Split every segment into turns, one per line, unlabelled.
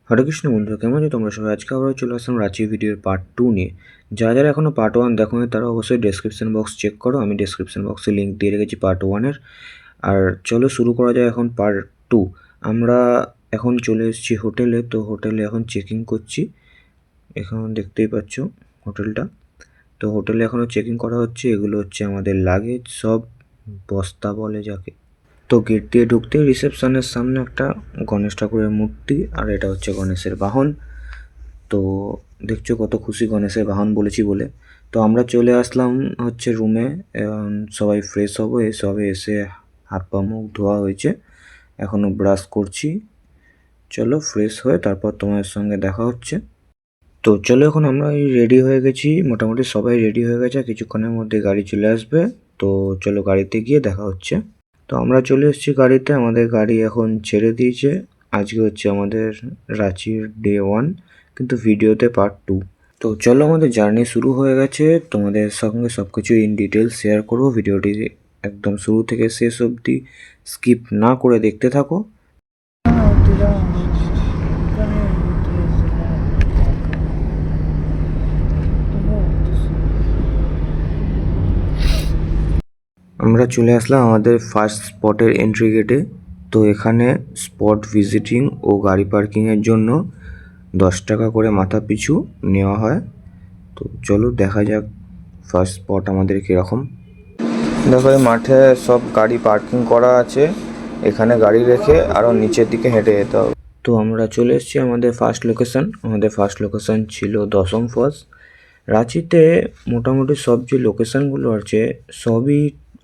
হরে কৃষ্ণ বন্ধুরা, কেমন আছো তোমরা সবাই? আজকে আবার চলে আসলাম রাঁচি ভিডিওর পার্ট 2 নিয়ে। যারা যারা এখনও পার্ট 1 দেখোনি তারা অবশ্যই ডেসক্রিপশন বক্স চেক করো। আমি ডেসক্রিপশন বক্সে লিঙ্ক দিয়ে রেখেছি পার্ট 1-এর। আর চলো শুরু করা যায় এখন পার্ট 2। আমরা এখন চলে এসেছি হোটেলে। তো হোটেলে এখন চেকিং করছি। এখন দেখতেই পাচ্ছ হোটেলটা। তো হোটেলে এখনও চেকিং করা হচ্ছে। এগুলো হচ্ছে আমাদের লাগেজ, সব বস্তা বলে যাকে। তো গেট দিয়ে ঢুকতে রিসেপশনের সামনে একটা গণেশ ঠাকুরের মূর্তি, আর এটা হচ্ছে গণেশের বাহন। তো দেখছো কত খুশি গণেশের বাহন বলেছি বলে। তো আমরা চলে আসলাম হচ্ছে রুমে। সবাই ফ্রেশ হবো, সবে এসে হাত পা মুখ ধোয়া হয়েছে, এখনও ব্রাশ করছি। চলো ফ্রেশ হয়ে তারপর তোমার সঙ্গে দেখা হচ্ছে। তো চলো এখন আমরা রেডি হয়ে গেছি, মোটামুটি সবাই রেডি হয়ে গেছে, কিছুক্ষণের মধ্যে গাড়ি চলে আসবে। তো চলো গাড়িতে গিয়ে দেখা হচ্ছে। তো আমরা চলে এসেছি গাড়িতে, আমাদের গাড়ি এখন ছেড়ে দিয়েছে। আজকে হচ্ছে আমাদের রাঁচির ডে 1, কিন্তু ভিডিওতে পার্ট 2। তো চলো আমাদের জার্নি শুরু হয়ে গেছে। তোমাদের সঙ্গে সব কিছু ইন ডিটেলস শেয়ার করবো। ভিডিওটি একদম শুরু থেকে শেষ অবধি স্কিপ না করে দেখতে থাকো। আমরা চলে আসলাম আমাদের ফার্স্ট স্পটের এন্ট্রি গেটে। তো এখানে স্পট ভিজিটিং ও গাড়ি পার্কিংয়ের জন্য 10 টাকা করে মাথা পিছু নেওয়া হয়। তো চলো দেখা যাক ফার্স্ট স্পট আমাদের কীরকম। দেখো এই মাঠে সব গাড়ি পার্কিং করা আছে, এখানে গাড়ি রেখে আরও নিচের দিকে হেঁটে যেতে হবে। তো আমরা চলে এসেছি আমাদের ফার্স্ট লোকেশন। আমাদের ফার্স্ট লোকেশন ছিল দশম ফলস। রাঁচিতে মোটামুটি সব যে লোকেশানগুলো আছে সবই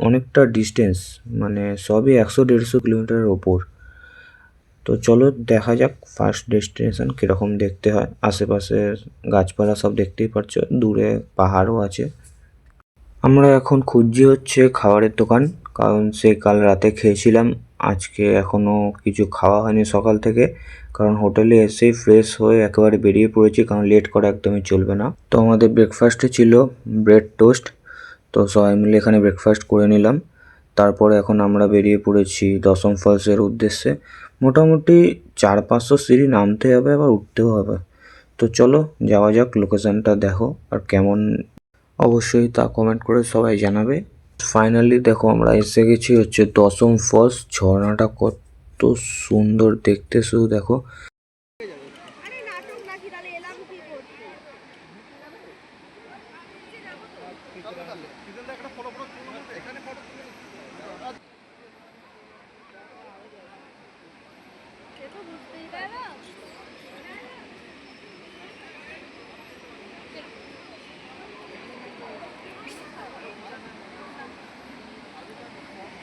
অনেকটা ডিস্টেন্স, মানে সবই 100-150 কিলোমিটারের ওপর। তো চলো দেখা যাক ফার্স্ট ডেস্টিনেশন কীরকম দেখতে হয়। আশেপাশের গাছপালা সব দেখতেই পাচ্ছ, দূরে পাহাড়ও আছে। আমরা এখন খুঁজছি হচ্ছে খাবারের দোকান, কারণ সে কাল রাতে খেয়েছিলাম, আজকে এখনও কিছু খাওয়া হয়নি সকাল থেকে। কারণ হোটেলে এসেই ফ্রেশ হয়ে একেবারে বেরিয়ে পড়েছি, কারণ লেট করা একদমই চলবে না। তো আমাদের ব্রেকফাস্টে ছিল ব্রেড টোস্ট। তো সবাই মিলে এখানে ব্রেকফাস্ট করে নিলাম। তারপরে এখন আমরা বেরিয়ে পড়েছি দশম ফলসের উদ্দেশ্যে। মোটামুটি 400-500 সিঁড়ি নামতে হবে, আবার উঠতেও হবে। তো চলো যাওয়া যাক, লোকেশানটা দেখো আর কেমন অবশ্যই তা কমেন্ট করে সবাই জানাবে। ফাইনালি দেখো আমরা এসে গেছি হচ্ছে দশম ফলস। ঝর্ণাটা কত সুন্দর দেখতে, শুধু দেখো।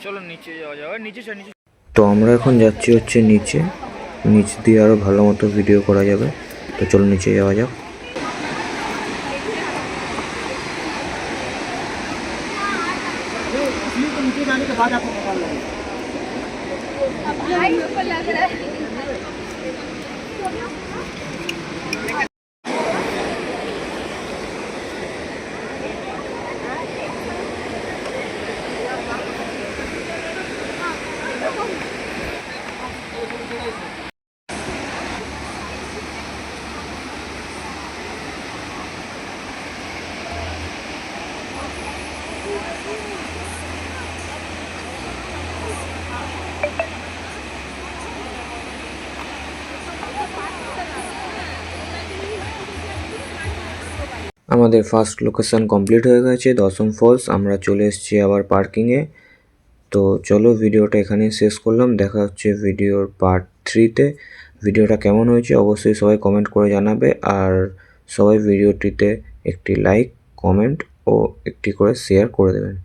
চলো নিচে যাওয়া যাবে, নিচে। তো আমরা এখন যাচ্ছি হচ্ছে নিচে, নিচ দিয়ে আরও ভালো মতো ভিডিও করা যাবে। তো চলো নিচে যাওয়া যাক। আমাদের ফার্স্ট লোকেশন কমপ্লিট হয়ে গেছে দশম ফলস। আমরা চলে এসেছি আবার পার্কিংয়ে। তো চলো ভিডিওটা এখানেই শেষ করলাম, দেখা হচ্ছে ভিডিওর পার্ট 3-তে। ভিডিওটা কেমন হয়েছে অবশ্যই সবাই কমেন্ট করে জানাবে, আর সবাই ভিডিওটিতে একটি লাইক, কমেন্ট ও একটি করে শেয়ার করে দেবেন।